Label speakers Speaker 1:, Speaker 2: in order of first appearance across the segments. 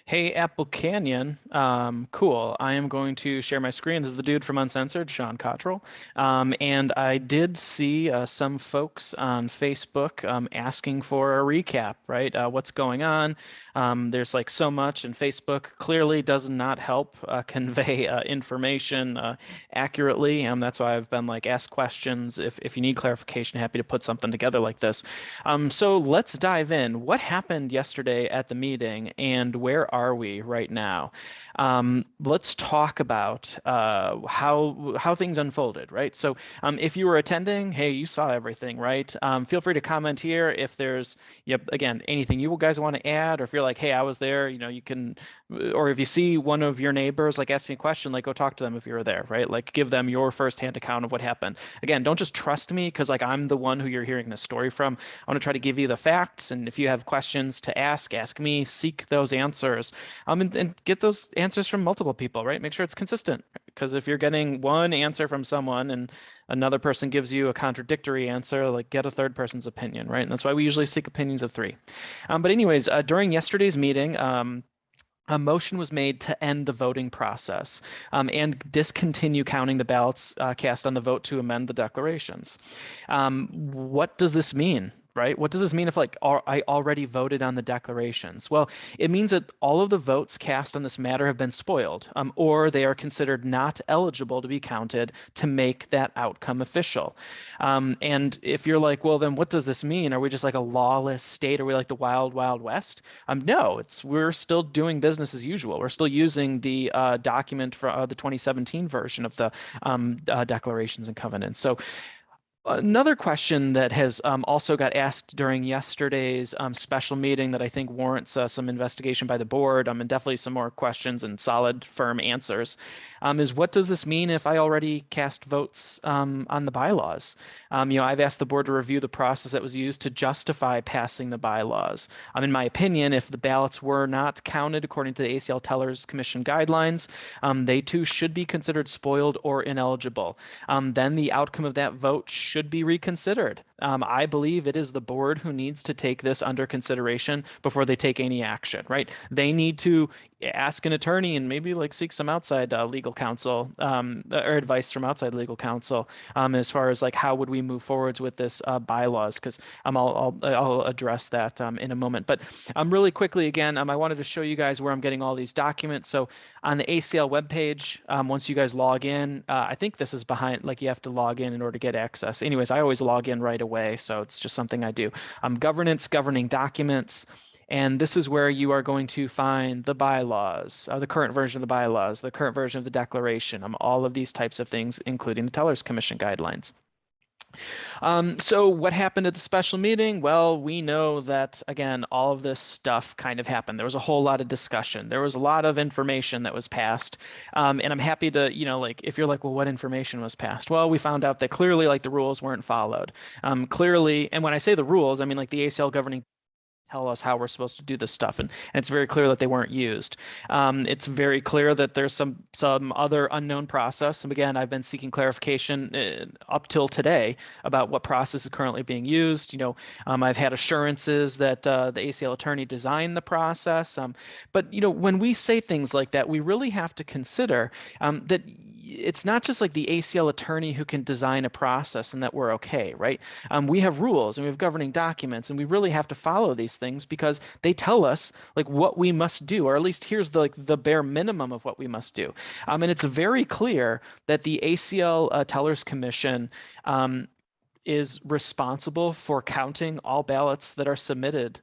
Speaker 1: Hey, Apple Canyon. Cool. I am going to share my screen. This is the dude from Uncensored, Sean Cottrell. And I did see some folks on Facebook asking for a recap, right? What's going on? There's like so much, and Facebook clearly does not help convey information accurately. That's why I've been like, ask questions. If you need clarification, happy to put something together like this. So let's dive in. What happened yesterday at the meeting, and where are we right now? Let's talk about how things unfolded, right? So if you were attending, hey, you saw everything, right? Feel free to comment here if there's, yep, again, anything you guys want to add, or if you're like, hey, I was there, you can, or if you see one of your neighbors like asking a question, like go talk to them if you were there, right? Like give them your firsthand account of what happened. Again, don't just trust me because like I'm the one who you're hearing this story from. I want to try to give you the facts, and if you have questions to ask me, seek those answers, and get those answers from multiple people, right? Make sure it's consistent, because if you're getting one answer from someone and another person gives you a contradictory answer, like get a third person's opinion, right? And that's why we usually seek opinions of three. But anyways, during yesterday's meeting, a motion was made to end the voting process and discontinue counting the ballots cast on the vote to amend the declarations. What does this mean? Right? What does this mean if like I already voted on the declarations? Well, it means that all of the votes cast on this matter have been spoiled, or they are considered not eligible to be counted to make that outcome official. And if you're like, well, then what does this mean? Are we just like a lawless state? Are we like the wild, wild west? No, we're still doing business as usual. We're still using the document for the 2017 version of the declarations and covenants. So another question that has also got asked during yesterday's special meeting that I think warrants some investigation by the board, and definitely some more questions and solid, firm answers, is what does this mean if I already cast votes on the bylaws? I've asked the board to review the process that was used to justify passing the bylaws. In my opinion, if the ballots were not counted according to the ACL Tellers Commission guidelines, they too should be considered spoiled or ineligible. Then the outcome of that vote should be reconsidered. I believe it is the board who needs to take this under consideration before they take any action, right? They need to ask an attorney and maybe like seek some outside legal counsel or advice from outside legal counsel as far as like how would we move forwards with this bylaws, because I'll address that in a moment. But really quickly again, I wanted to show you guys where I'm getting all these documents. So on the ACL webpage, once you guys log in, I think this is behind, like you have to log in order to get access. Anyways, I always log in right away, so it's just something I do. Governance, governing documents, and this is where you are going to find the bylaws, the current version of the bylaws, the current version of the declaration, all of these types of things, including the Tellers Commission guidelines. So what happened at the special meeting? Well, we know that, again, all of this stuff kind of happened. There was a whole lot of discussion. There was a lot of information that was passed. And I'm happy to, like, if you're like, well, what information was passed? Well, we found out that clearly, like, the rules weren't followed. Clearly, and when I say the rules, I mean, like, the ACL governing tell us how we're supposed to do this stuff, and it's very clear that they weren't used. It's very clear that there's some other unknown process, and again, I've been seeking clarification up till today about what process is currently being used. I've had assurances that the ACL attorney designed the process, but when we say things like that, we really have to consider that it's not just like the ACL attorney who can design a process and that we're okay, right? We have rules and we have governing documents, and we really have to follow these things because they tell us like what we must do, or at least here's the bare minimum of what we must do. And it's very clear that the ACL Tellers Commission is responsible for counting all ballots that are submitted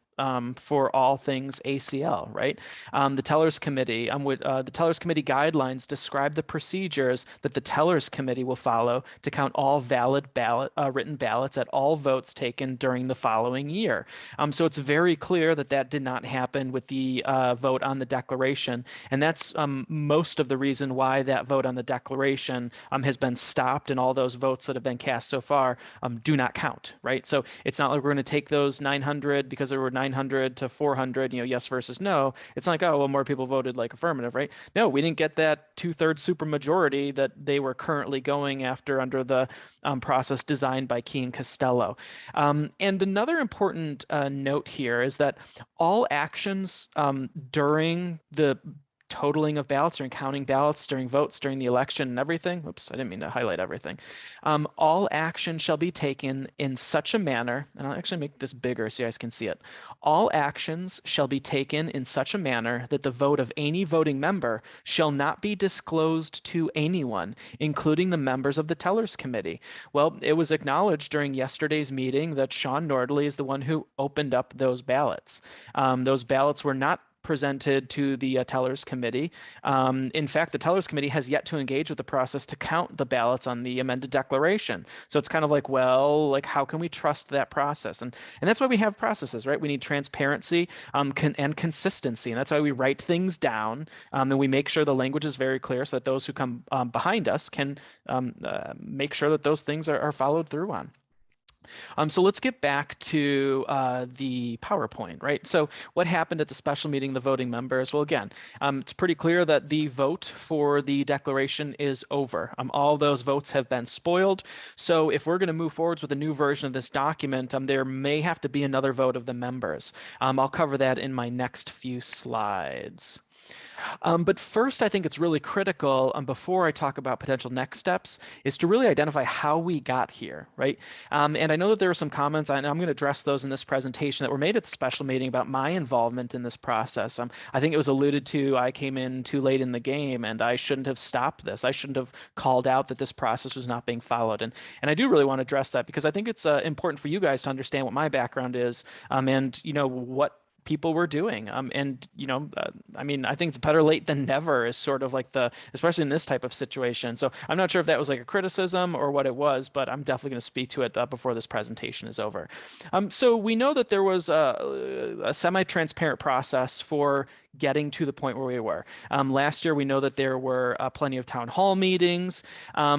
Speaker 1: for all things ACL, right? The Tellers Committee, the Tellers Committee guidelines describe the procedures that the Tellers Committee will follow to count all valid written ballots at all votes taken during the following year. So it's very clear that that did not happen with the vote on the declaration, and that's most of the reason why that vote on the declaration has been stopped, and all those votes that have been cast so far do not count, right? So it's not like we're going to take those 900, because there were 900 to 400, yes versus no, it's not like, oh, well, more people voted like affirmative, right? No, we didn't get that 2/3 supermajority that they were currently going after under the process designed by Key and Costello. And another important note here is that all actions during the totaling of ballots, during counting ballots, during votes, during the election and everything. Oops, I didn't mean to highlight everything. All action shall be taken in such a manner, and I'll actually make this bigger so you guys can see it. All actions shall be taken in such a manner that the vote of any voting member shall not be disclosed to anyone, including the members of the tellers committee. Well, it was acknowledged during yesterday's meeting that Sean Nordley is the one who opened up those ballots. Those ballots were not presented to the tellers committee. In fact, the tellers committee has yet to engage with the process to count the ballots on the amended declaration. So it's kind of like, well, like how can we trust that process? And that's why we have processes, right? We need transparency and consistency, and that's why we write things down and we make sure the language is very clear so that those who come behind us can make sure that those things are followed through on. So let's get back to the PowerPoint, right? So what happened at the special meeting, the voting members? Well, again, it's pretty clear that the vote for the declaration is over. All those votes have been spoiled. So if we're going to move forwards with a new version of this document, there may have to be another vote of the members. I'll cover that in my next few slides. But first, I think it's really critical, before I talk about potential next steps, is to really identify how we got here, right? And I know that there were some comments, and I'm going to address those in this presentation, that were made at the special meeting about my involvement in this process. I think it was alluded to, I came in too late in the game, and I shouldn't have stopped this. I shouldn't have called out that this process was not being followed. And I do really want to address that because I think it's important for you guys to understand what my background is, and what people were doing. I mean, I think it's better late than never is sort of like especially in this type of situation. So I'm not sure if that was like a criticism or what it was, but I'm definitely going to speak to it before this presentation is over. So we know that there was a semi-transparent process for getting to the point where we were. Last year, we know that there were plenty of town hall meetings,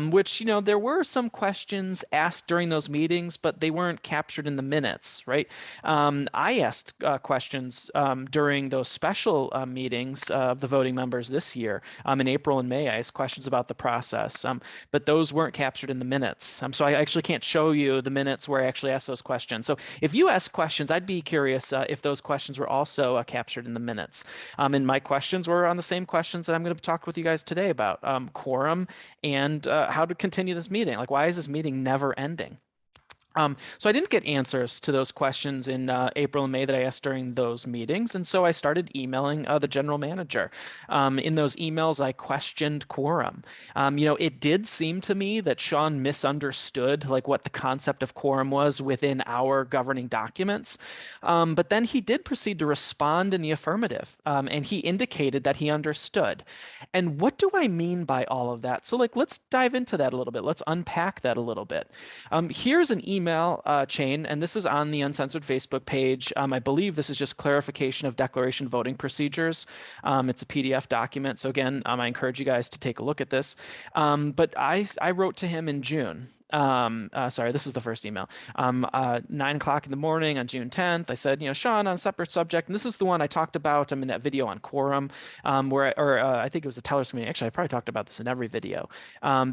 Speaker 1: which, there were some questions asked during those meetings, but they weren't captured in the minutes, right? I asked questions during those special meetings of the voting members this year. In April and May, I asked questions about the process, but those weren't captured in the minutes. So I actually can't show you the minutes where I actually asked those questions. So if you ask questions, I'd be curious if those questions were also captured in the minutes. And my questions were on the same questions that I'm going to talk with you guys today about quorum and how to continue this meeting. Like, why is this meeting never ending? So I didn't get answers to those questions in April and May that I asked during those meetings, and so I started emailing the general manager. In those emails, I questioned quorum. It did seem to me that Sean misunderstood like what the concept of quorum was within our governing documents, but then he did proceed to respond in the affirmative, and he indicated that he understood. And what do I mean by all of that? So let's dive into that a little bit. Let's unpack that a little bit. Here's an email chain, and this is on the Uncensored Facebook page. I believe this is just clarification of declaration voting procedures. It's a PDF document, so again, I encourage you guys to take a look at this. But I wrote to him in June. Sorry, this is the first email. 9 o'clock in the morning on June 10th, I said, Sean, on a separate subject, and this is the one I talked about in that video on quorum, I think it was the tellers committee. Actually, I probably talked about this in every video,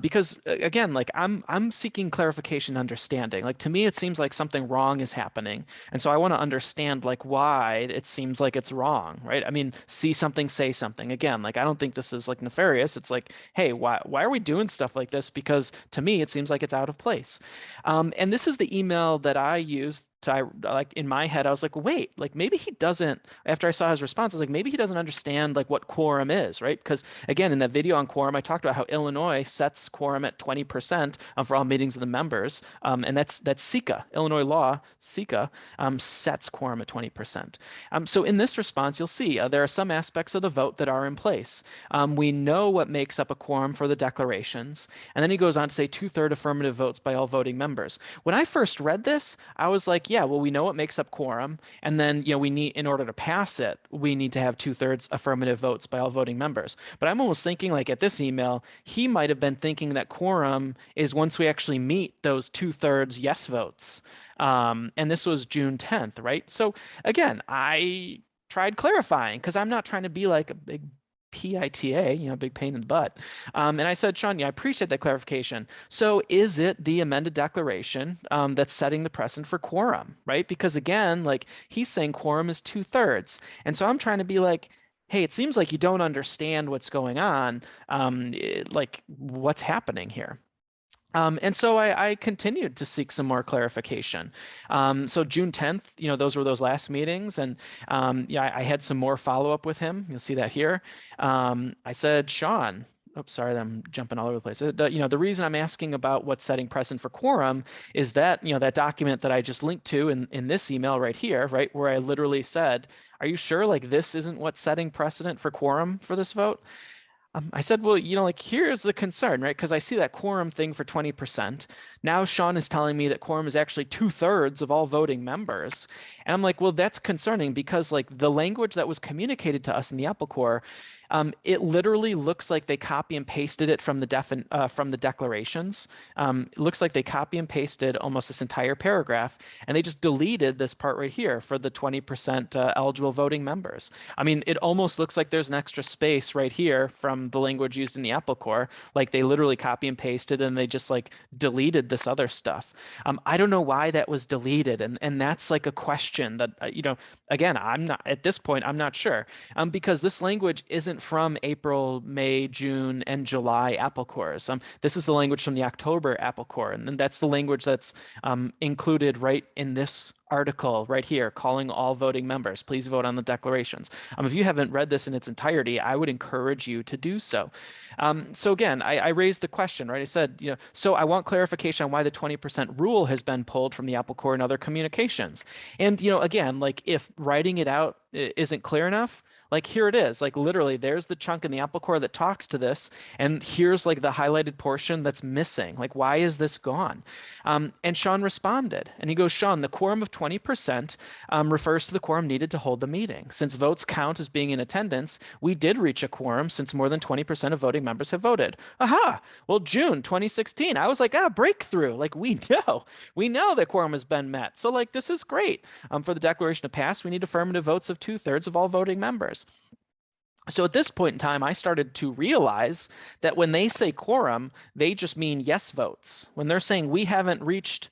Speaker 1: because again, like I'm seeking clarification, understanding. Like to me, it seems like something wrong is happening, and so I want to understand like why it seems like it's wrong, right? I mean, see something, say something. Again, like I don't think this is like nefarious. It's like, hey, why are we doing stuff like this? Because to me, it seems like it's out of place. And this is the email that I used like in my head, I was like, wait, like maybe he doesn't, after I saw his response, I was like, maybe he doesn't understand like what quorum is, right? Because again, in that video on quorum, I talked about how Illinois sets quorum at 20% for all meetings of the members. And that's SECA, Illinois law, SECA, sets quorum at 20%. So in this response, you'll see there are some aspects of the vote that are in place. We know what makes up a quorum for the declarations. And then he goes on to say 2/3 affirmative votes by all voting members. When I first read this, I was like, yeah, well, we know what makes up quorum, and then we need, in order to pass it, we need to have 2/3 affirmative votes by all voting members. But I'm almost thinking like at this email, he might have been thinking that quorum is once we actually meet those 2/3 yes votes. And this was June 10th, right? So again, I tried clarifying because I'm not trying to be like a big PITA, big pain in the butt. And I said, Sean, I appreciate that clarification. So is it the amended declaration that's setting the precedent for quorum, right? Because again, like he's saying quorum is 2/3. And so I'm trying to be like, hey, it seems like you don't understand what's going on, like what's happening here. And so I continued to seek some more clarification. So June 10th, those were those last meetings, and yeah, I had some more follow up with him. You'll see that here. I said, Sean, oops, sorry, I'm jumping all over the place. The reason I'm asking about what's setting precedent for quorum is that that document that I just linked to in this email right here, right, where I literally said, are you sure like this isn't what's setting precedent for quorum for this vote? I said, well, like here's the concern, right? Because I see that quorum thing for 20%. Now Sean is telling me that quorum is actually 2/3 of all voting members. And I'm like, well, that's concerning because like the language that was communicated to us in the Apple Core, it literally looks like they copy and pasted it from the declarations. It looks like they copy and pasted almost this entire paragraph, and they just deleted this part right here for the 20% eligible voting members. I mean, it almost looks like there's an extra space right here from the language used in the Apple Core. Like they literally copy and pasted and they just like deleted this other stuff. I don't know why that was deleted. And that's like a question that, again, I'm not at this point, I'm not sure because this language isn't from April, May, June, and July Apple Cores. This is the language from the October Apple Core. And then that's the language that's included right in this article right here, calling all voting members. Please vote on the declarations. If you haven't read this in its entirety, I would encourage you to do so. So again, I raised the question, right? I said, so I want clarification on why the 20% rule has been pulled from the Apple Core and other communications. And, again, like if writing it out isn't clear enough, like here it is, like literally there's the chunk in the Apple Core that talks to this, and here's like the highlighted portion that's missing. Like, why is this gone? And Sean responded, and he goes, Sean, the quorum of 20% refers to the quorum needed to hold the meeting. Since votes count as being in attendance, we did reach a quorum since more than 20% of voting members have voted. Aha! Well, June 2016, I was like, breakthrough. Like we know that quorum has been met. So like this is great. For the declaration to pass, we need affirmative votes of 2/3 of all voting members. So at this point in time, I started to realize that when they say quorum, they just mean yes votes. When they're saying we haven't reached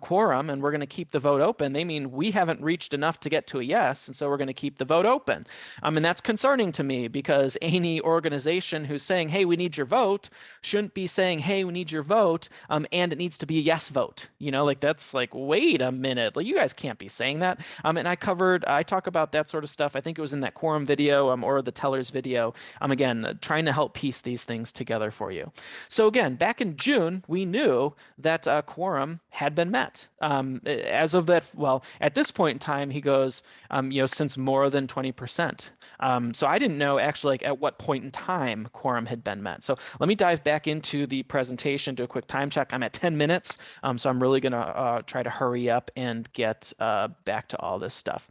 Speaker 1: quorum and we're going to keep the vote open, they mean we haven't reached enough to get to a yes, and so we're going to keep the vote open. And that's concerning to me because any organization who's saying, hey, we need your vote, shouldn't be saying, hey, we need your vote, and it needs to be a yes vote. Like that's like, wait a minute, like you guys can't be saying that. And I talk about that sort of stuff. I think it was in that quorum video or the Teller's video. Again, trying to help piece these things together for you. So again, back in June, we knew that quorum had been met. As of that, well, at this point in time, he goes, since more than 20%. So I didn't know actually like at what point in time quorum had been met. So let me dive back into the presentation, do a quick time check. I'm at 10 minutes, so I'm really gonna try to hurry up and get back to all this stuff.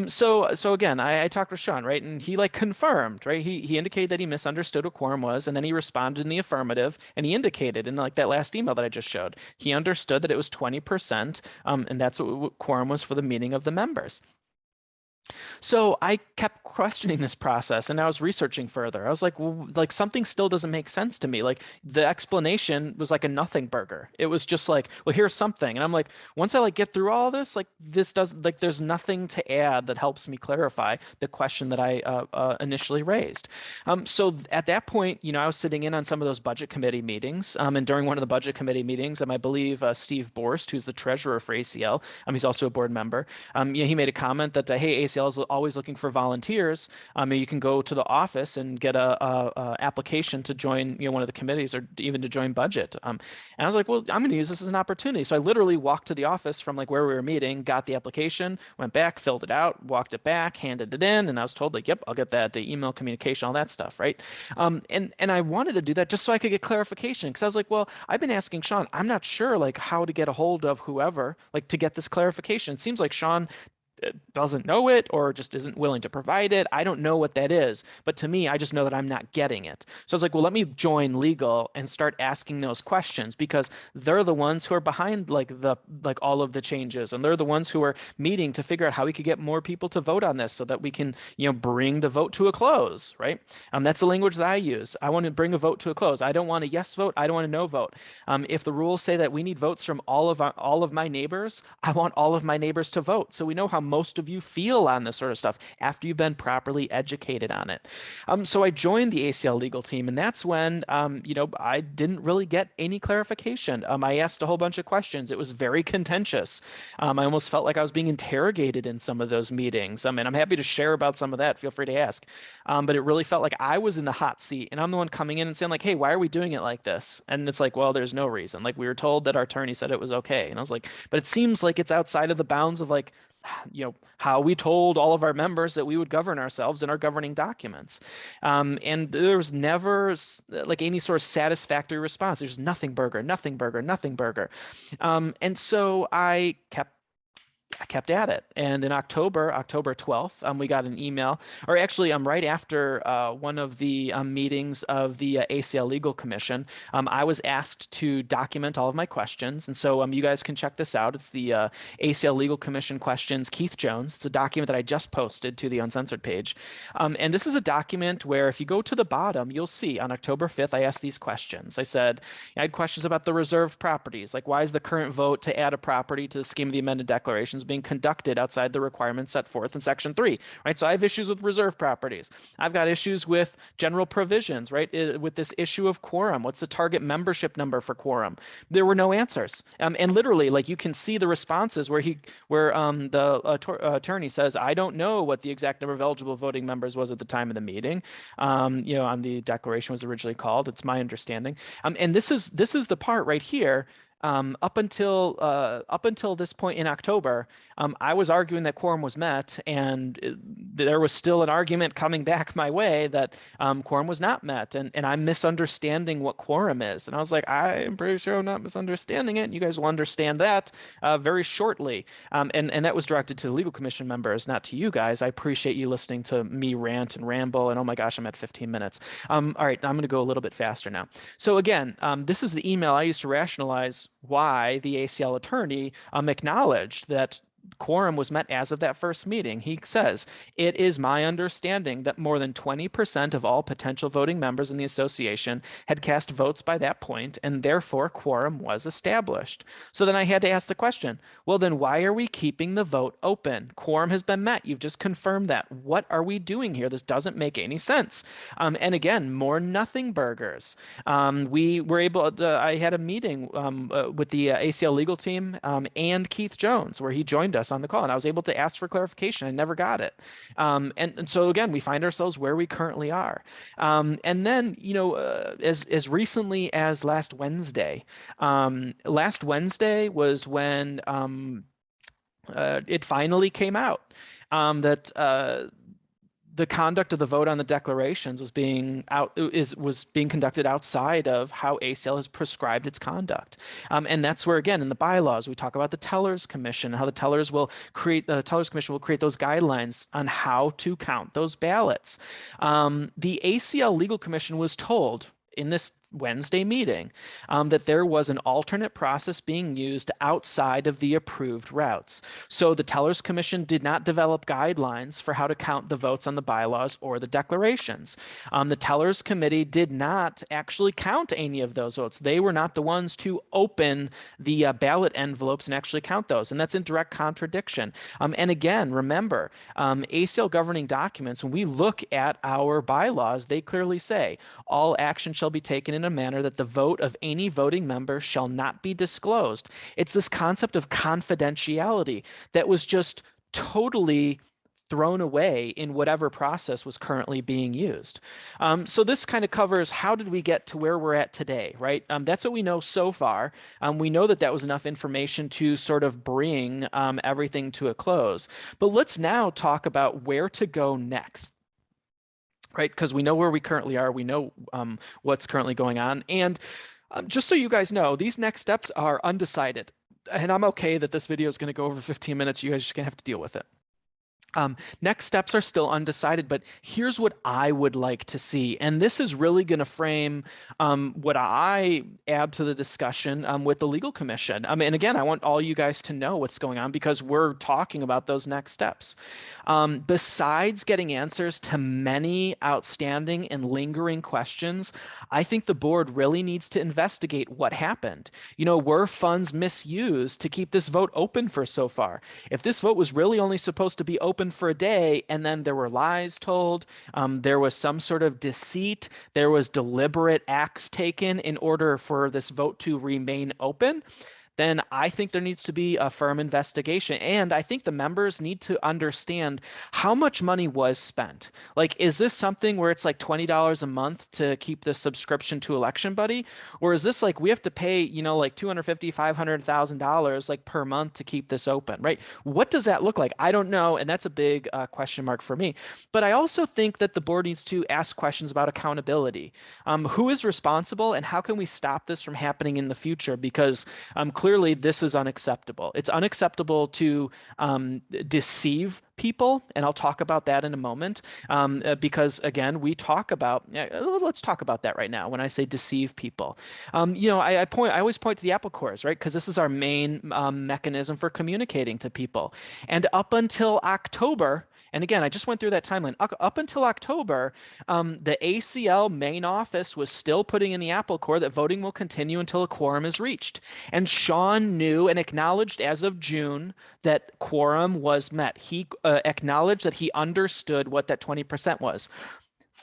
Speaker 1: So again, I talked with Sean, right, and he like confirmed, right? He indicated that he misunderstood what quorum was, and then he responded in the affirmative, and he indicated in like that last email that I just showed, he understood that it was 20%, and that's what quorum was for the meeting of the members. So I kept questioning this process and I was researching further. I was like, well, like something still doesn't make sense to me. Like the explanation was like a nothing burger. It was just like, well, here's something. And I'm like, once I like get through all this, like this does like there's nothing to add that helps me clarify the question that I initially raised. So at that point, I was sitting in on some of those budget committee meetings. And during one of the budget committee meetings, I believe Steve Borst, who's the treasurer for ACL, he's also a board member. He made a comment that, hey, ACL is always looking for volunteers. You can go to the office and get a application to join, one of the committees or even to join budget. And I was like, well, I'm going to use this as an opportunity. So I literally walked to the office from like where we were meeting, got the application, went back, filled it out, walked it back, handed it in, and I was told like, yep, I'll get that email communication, all that stuff, right? And I wanted to do that just so I could get clarification because I was like, well, I've been asking Sean, I'm not sure like how to get a hold of whoever like to get this clarification. It seems like Sean doesn't know it or just isn't willing to provide it. I don't know what that is, but to me, I just know that I'm not getting it. So I was like, well, let me join legal and start asking those questions because they're the ones who are behind like all of the changes, and they're the ones who are meeting to figure out how we could get more people to vote on this so that we can, bring the vote to a close, right? That's the language that I use. I want to bring a vote to a close. I don't want a yes vote. I don't want a no vote. If the rules say that we need votes from all of my neighbors, I want all of my neighbors to vote. So we know how most of you feel on this sort of stuff after you've been properly educated on it. So I joined the ACL legal team, and that's when, I didn't really get any clarification. I asked a whole bunch of questions. It was very contentious. I almost felt like I was being interrogated in some of those meetings. And I'm happy to share about some of that. Feel free to ask. But it really felt like I was in the hot seat, and I'm the one coming in and saying like, hey, why are we doing it like this? And it's like, well, there's no reason. Like we were told that our attorney said it was okay. And I was like, but it seems like it's outside of the bounds of like, how we told all of our members that we would govern ourselves in our governing documents. And there was never like any sort of satisfactory response. There's nothing burger, nothing burger, nothing burger. And so I kept at it. And in October 12th, we got an email, or actually, right after one of the meetings of the ACL Legal Commission, I was asked to document all of my questions. And so you guys can check this out. It's the ACL Legal Commission questions, Keith Jones. It's a document that I just posted to the Uncensored page. And this is a document where if you go to the bottom, you'll see on October 5th, I asked these questions. I said, I had questions about the reserved properties, like why is the current vote to add a property to the scheme of the amended declarations being conducted outside the requirements set forth in Section 3, right? So I have issues with reserve properties. I've got issues with general provisions, right? With this issue of quorum. What's the target membership number for quorum? There were no answers. And literally, like you can see the responses where the attorney says, I don't know what the exact number of eligible voting members was at the time of the meeting. On the declaration was originally called. It's my understanding. And this is the part right here. Up until this point in October, I was arguing that quorum was met, and there was still an argument coming back my way that quorum was not met, and I'm misunderstanding what quorum is. And I was like, I'm pretty sure I'm not misunderstanding it. You guys will understand that very shortly. And that was directed to the legal commission members, not to you guys. I appreciate you listening to me rant and ramble, and oh my gosh, I'm at 15 minutes. All right, I'm going to go a little bit faster now. So again, this is the email I used to rationalize why the ACL attorney acknowledged that quorum was met as of that first meeting. He says, it is my understanding that more than 20% of all potential voting members in the association had cast votes by that point, and therefore quorum was established. So then I had to ask the question, well, then why are we keeping the vote open? Quorum has been met. You've just confirmed that. What are we doing here? This doesn't make any sense. And again, more nothing burgers. We were able to, I had a meeting with the ACL legal team and Keith Jones where he joined us on the call, and I was able to ask for clarification. I never got it. And so again, we find ourselves where we currently are. And then, as recently as last Wednesday was when it finally came out that the conduct of the vote on the declarations was being conducted outside of how ACL has prescribed its conduct. And that's where, again, in the bylaws, we talk about the Tellers Commission, how the Tellers Commission will create those guidelines on how to count those ballots. The ACL Legal Commission was told in this Wednesday meeting that there was an alternate process being used outside of the approved routes. So the Tellers Commission did not develop guidelines for how to count the votes on the bylaws or the declarations. The Tellers Committee did not actually count any of those votes. They were not the ones to open the ballot envelopes and actually count those, and that's in direct contradiction. And again, remember, ACL governing documents, when we look at our bylaws, they clearly say all action shall be taken in a manner that the vote of any voting member shall not be disclosed. It's this concept of confidentiality that was just totally thrown away in whatever process was currently being used. So this kind of covers how did we get to where we're at today, right? That's what we know so far. We know that that was enough information to sort of bring everything to a close. But let's now talk about where to go next. Right, because we know where we currently are, we know what's currently going on, and just so you guys know, these next steps are undecided, and I'm okay that this video is going to go over 15 minutes. You guys are just going to have to deal with it. Next steps are still undecided, but here's what I would like to see. And this is really going to frame what I add to the discussion with the legal commission. And again, I want all you guys to know what's going on because we're talking about those next steps. Besides getting answers to many outstanding and lingering questions, I think the board really needs to investigate what happened. Were funds misused to keep this vote open for so far? If this vote was really only supposed to be open for a day and then there were lies told, there was some sort of deceit, there was deliberate acts taken in order for this vote to remain open, then I think there needs to be a firm investigation. And I think the members need to understand how much money was spent. Like, is this something where it's like $20 a month to keep this subscription to Election Buddy? Or is this like we have to pay, like $250,000, $500,000 like per month to keep this open, right? What does that look like? I don't know. And that's a big question mark for me. But I also think that the board needs to ask questions about accountability. Who is responsible and how can we stop this from happening in the future? Because clearly this is unacceptable. It's unacceptable to deceive people, and I'll talk about that in a moment, because again, we talk about, let's talk about that right now when I say deceive people. I always point to the Apple cores, right? Because this is our main mechanism for communicating to people. And up until October, and again, I just went through that timeline. Up until October, the ACL main office was still putting in the Apple Core that voting will continue until a quorum is reached. And Sean knew and acknowledged as of June that quorum was met. He acknowledged that he understood what that 20% was.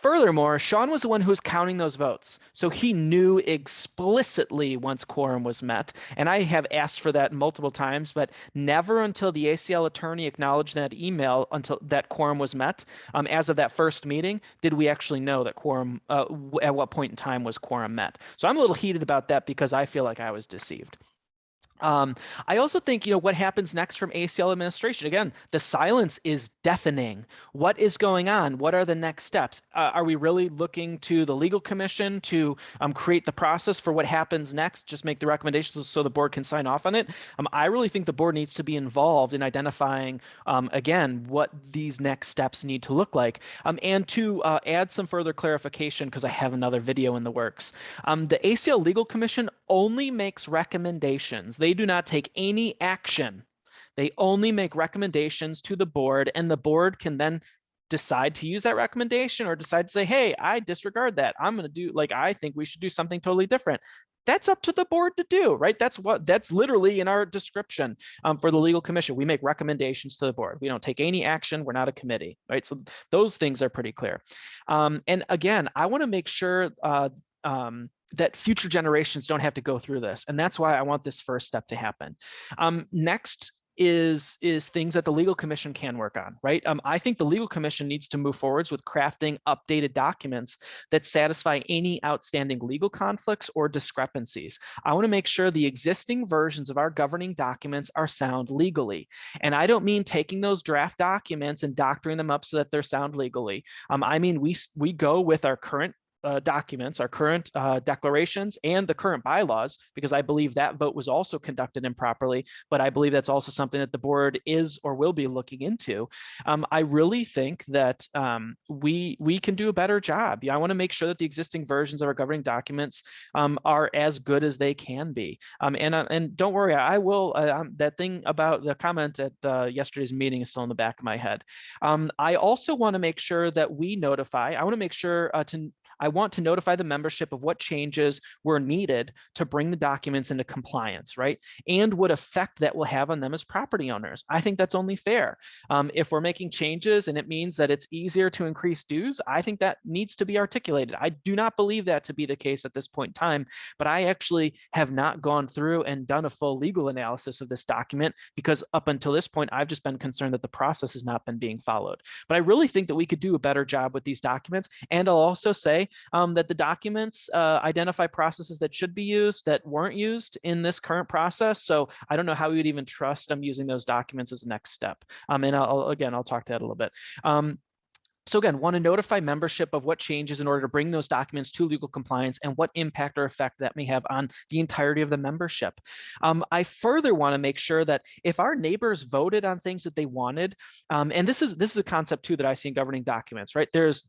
Speaker 1: Furthermore, Sean was the one who was counting those votes. So he knew explicitly once quorum was met. And I have asked for that multiple times, but never until the ACL attorney acknowledged that email until that quorum was met. As of that first meeting, did we actually know that quorum, at what point in time was quorum met? So I'm a little heated about that because I feel like I was deceived. I also think, what happens next from ACL administration? Again, the silence is deafening. What is going on? What are the next steps? Are we really looking to the legal commission to create the process for what happens next? Just make the recommendations so the board can sign off on it? I really think the board needs to be involved in identifying, again, what these next steps need to look like. And to add some further clarification, because I have another video in the works, the ACL Legal Commission only makes recommendations. They do not take any action. They only make recommendations to the board, and the board can then decide to use that recommendation or decide to say, hey, I disregard that. I'm going to do, I think we should do something totally different. That's up to the board to do, right? That's literally in our description for the legal commission. We make recommendations to the board. We don't take any action. We're not a committee, right? So those things are pretty clear. And again, I want to make sure that future generations don't have to go through this. And that's why I want this first step to happen. Next is things that the legal commission can work on, right? I think the legal commission needs to move forwards with crafting updated documents that satisfy any outstanding legal conflicts or discrepancies. I want to make sure the existing versions of our governing documents are sound legally. And I don't mean taking those draft documents and doctoring them up so that they're sound legally. I mean, we go with our current documents, our current declarations, and the current bylaws, because I believe that vote was also conducted improperly, but I believe that's also something that the board is or will be looking into. I really think that we can do a better job. I want to make sure that the existing versions of our governing documents are as good as they can be. And don't worry, I will, that thing about the comment at yesterday's meeting is still in the back of my head. I also want to make sure that we notify, I want to make sure I want to notify the membership of what changes were needed to bring the documents into compliance, right? And what effect that will have on them as property owners. I think that's only fair. If we're making changes and it means that it's easier to increase dues, I think that needs to be articulated. I do not believe that to be the case at this point in time, but I actually have not gone through and done a full legal analysis of this document because up until this point, I've just been concerned that the process has not been being followed. But I really think that we could do a better job with these documents. And I'll also say that the documents identify processes that should be used that weren't used in this current process. So I don't know how we would even trust using those documents as a next step. And I'll talk to that a little bit. So again, want to notify membership of what changes in order to bring those documents to legal compliance and what impact or effect that may have on the entirety of the membership. I further want to make sure that if our neighbors voted on things that they wanted, and this is a concept too that I see in governing documents, right? There's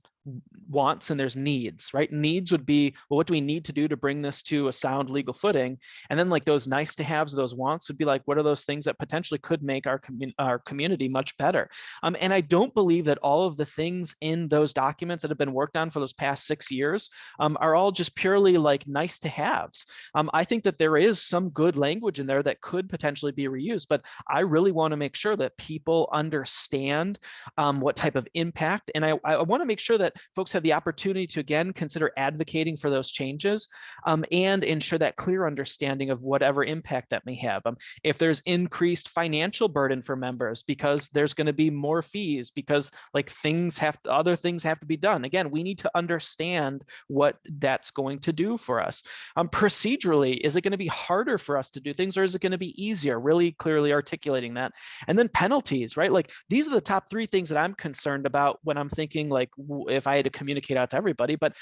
Speaker 1: wants and there's needs, right? Needs would be, well, what do we need to do to bring this to a sound legal footing? And then like those nice to haves, those wants would be like, what are those things that potentially could make our community much better? And I don't believe that all of the things in those documents that have been worked on for those past 6 years are all just purely like nice to haves. I think that there is some good language in there that could potentially be reused, but I really want to make sure that people understand what type of impact, and I want to make sure that folks have the opportunity to, again, consider advocating for those changes and ensure that clear understanding of whatever impact that may have. If there's increased financial burden for members because there's going to be more fees because like other things have to be done. Again, we need to understand what that's going to do for us. Procedurally, is it going to be harder for us to do things or is it going to be easier? Really clearly articulating that. And then penalties, right? Like these are the top 3 things that I'm concerned about when I'm thinking like if I had to communicate out to everybody. But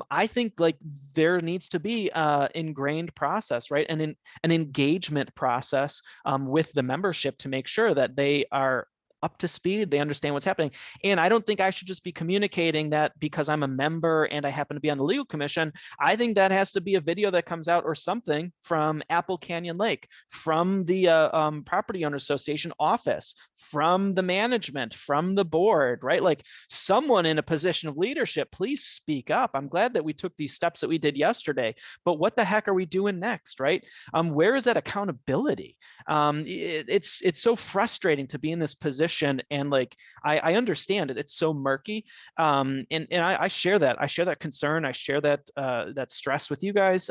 Speaker 1: I think like there needs to be ingrained process, right? And an engagement process with the membership to make sure that they are up to speed, they understand what's happening. And I don't think I should just be communicating that because I'm a member and I happen to be on the legal commission. I think that has to be a video that comes out or something from Apple Canyon Lake, from the property owner association office, from the management, from the board, right? Like someone in a position of leadership, please speak up. I'm glad that we took these steps that we did yesterday, but what the heck are we doing next, right? Where is that accountability? It's so frustrating to be in this position, and like I understand it. It's so murky, and I share that. I share that concern. I share that that stress with you guys.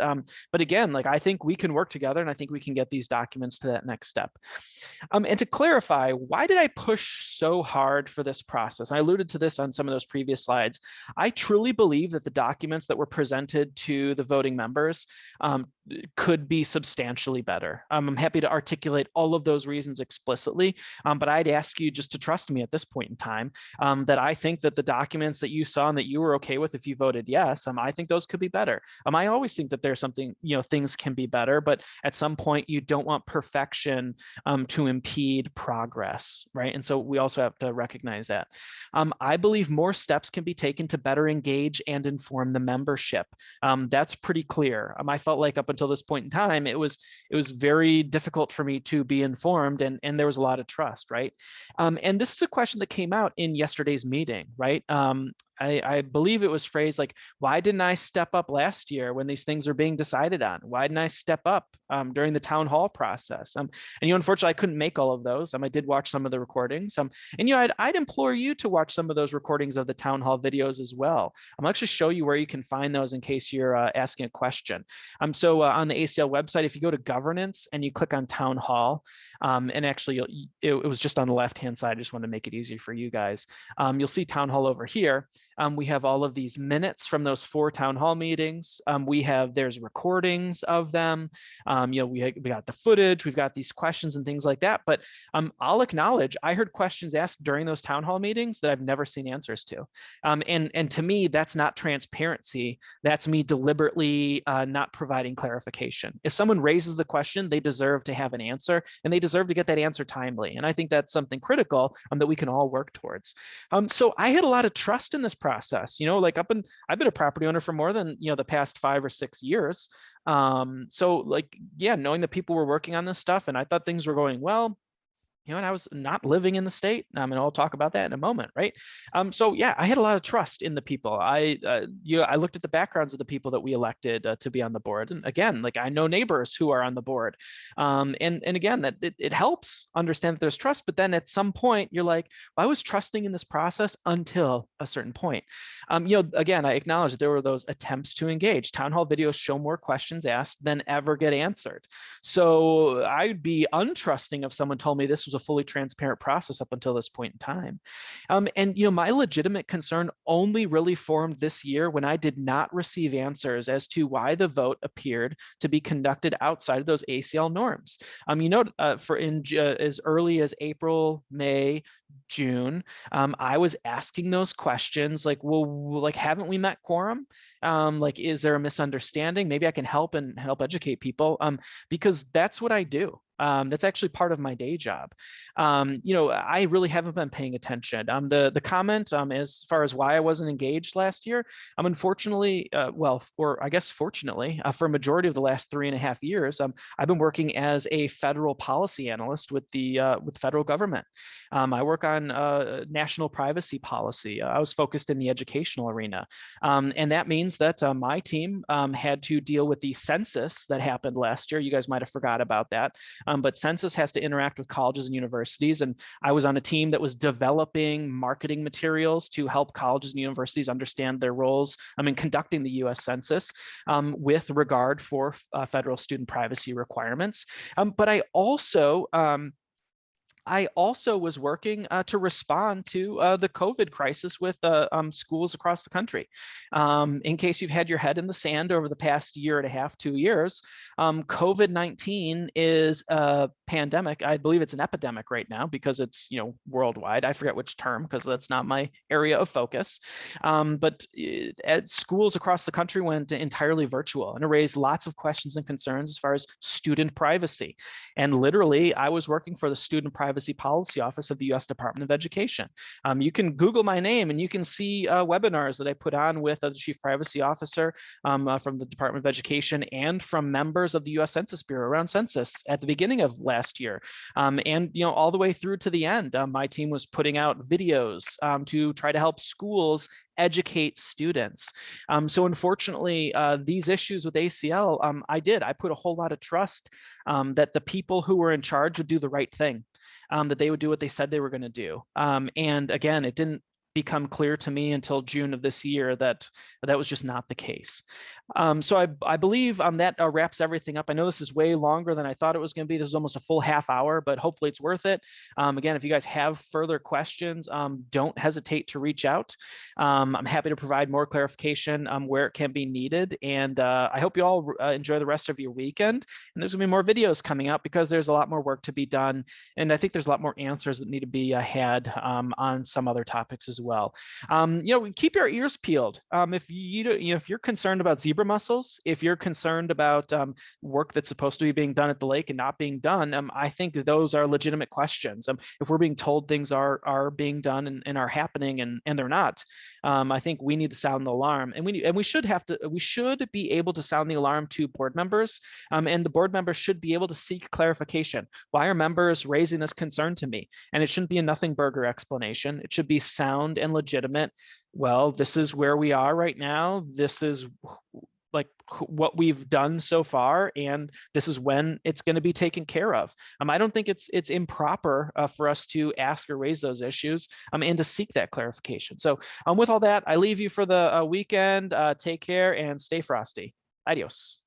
Speaker 1: But again, like I think we can work together, and I think we can get these documents to that next step. And to clarify, why did I push so hard for this process? I alluded to this on some of those previous slides. I truly believe that the documents that were presented to the voting members could be substantially better. I'm happy to articulate all of those reasons explicitly, but I'd ask you just to trust me at this point in time that I think that the documents that you saw and that you were okay with if you voted yes, I think those could be better. I always think that there's something, things can be better, but at some point you don't want perfection to impede progress, right? And so we also have to recognize that. I believe more steps can be taken to better engage and inform the membership. That's pretty clear. I felt like up until this point in time, it was very difficult for me to be informed, and there was a lot of trust, right? And this is a question that came out in yesterday's meeting, right? I believe it was phrased like, why didn't I step up last year when these things are being decided on? Why didn't I step up during the town hall process? And unfortunately, I couldn't make all of those. I did watch some of the recordings. And I'd implore you to watch some of those recordings of the town hall videos as well. I'll actually show you where you can find those in case you're asking a question. So on the ACL website, if you go to governance and you click on town hall, and actually it was just on the left-hand side. I just want to make it easy for you guys. You'll see town hall over here. We have all of these minutes from those 4 town hall meetings. There's recordings of them. We got the footage, we've got these questions and things like that. But I'll acknowledge I heard questions asked during those town hall meetings that I've never seen answers to. And to me, that's not transparency. That's me deliberately not providing clarification. If someone raises the question, they deserve to have an answer, and they deserve to get that answer timely. And I think that's something critical that we can all work towards. So I had a lot of trust in this process. I've been a property owner for more than the past 5 or 6 years. So knowing that people were working on this stuff and I thought things were going well, And I was not living in the state. And I'll talk about that in a moment, right? So yeah, I had a lot of trust in the people. I looked at the backgrounds of the people that we elected to be on the board, and again, like I know neighbors who are on the board, and again, that it helps understand that there's trust. But then at some point, you're like, well, I was trusting in this process until a certain point. Again, I acknowledge that there were those attempts to engage. Town hall videos show more questions asked than ever get answered. So I'd be untrusting if someone told me this was a fully transparent process up until this point in time. And my legitimate concern only really formed this year when I did not receive answers as to why the vote appeared to be conducted outside of those ACL norms. For as early as April, May, June, I was asking those questions like, well, like, haven't we met quorum? Like, is there a misunderstanding? Maybe I can help educate people, because that's what I do. That's actually part of my day job. I really haven't been paying attention. The comment as far as why I wasn't engaged last year, unfortunately, or I guess fortunately, for a majority of the last 3.5 years, I've been working as a federal policy analyst with the federal government. I work on national privacy policy. I was focused in the educational arena. And that means that my team had to deal with the census that happened last year. You guys might have forgot about that. But census has to interact with colleges and universities. And I was on a team that was developing marketing materials to help colleges and universities understand their roles in conducting the US Census with regard for federal student privacy requirements. But I also was working to respond to the COVID crisis with schools across the country. In case you've had your head in the sand over the past year and a half, 2 years, COVID-19 is a pandemic. I believe it's an epidemic right now because it's worldwide. I forget which term because that's not my area of focus. But schools across the country went entirely virtual, and it raised lots of questions and concerns as far as student privacy. And literally, I was working for the Student Privacy Policy Office of the U.S. Department of Education. You can Google my name and you can see webinars that I put on with the Chief Privacy Officer from the Department of Education and from members of the U.S. Census Bureau around census at the beginning of last year. And all the way through to the end, my team was putting out videos to try to help schools educate students. So unfortunately, these issues with ACL, I put a whole lot of trust that the people who were in charge would do the right thing, that they would do what they said they were going to do. And again, it didn't become clear to me until June of this year that that was just not the case. So I believe that wraps everything up. I know this is way longer than I thought it was going to be. This is almost a full half hour, but hopefully it's worth it. Again, if you guys have further questions, don't hesitate to reach out. I'm happy to provide more clarification where it can be needed. And I hope you all enjoy the rest of your weekend. And there's gonna be more videos coming out because there's a lot more work to be done. And I think there's a lot more answers that need to be had on some other topics as well. Keep your ears peeled. If you're concerned about zebra mussels, if you're concerned about work that's supposed to be being done at the lake and not being done, I think that those are legitimate questions. If we're being told things are being done and are happening and they're not, I think we need to sound the alarm, and we should be able to sound the alarm to board members, and the board members should be able to seek clarification. Why are members raising this concern to me? And it shouldn't be a nothing burger explanation. It should be sound and legitimate. Well, this is where we are right now. This is like what we've done so far, and this is when it's going to be taken care of. I don't think it's improper for us to ask or raise those issues and to seek that clarification. So with all that, I leave you for the weekend. Take care and stay frosty. Adios.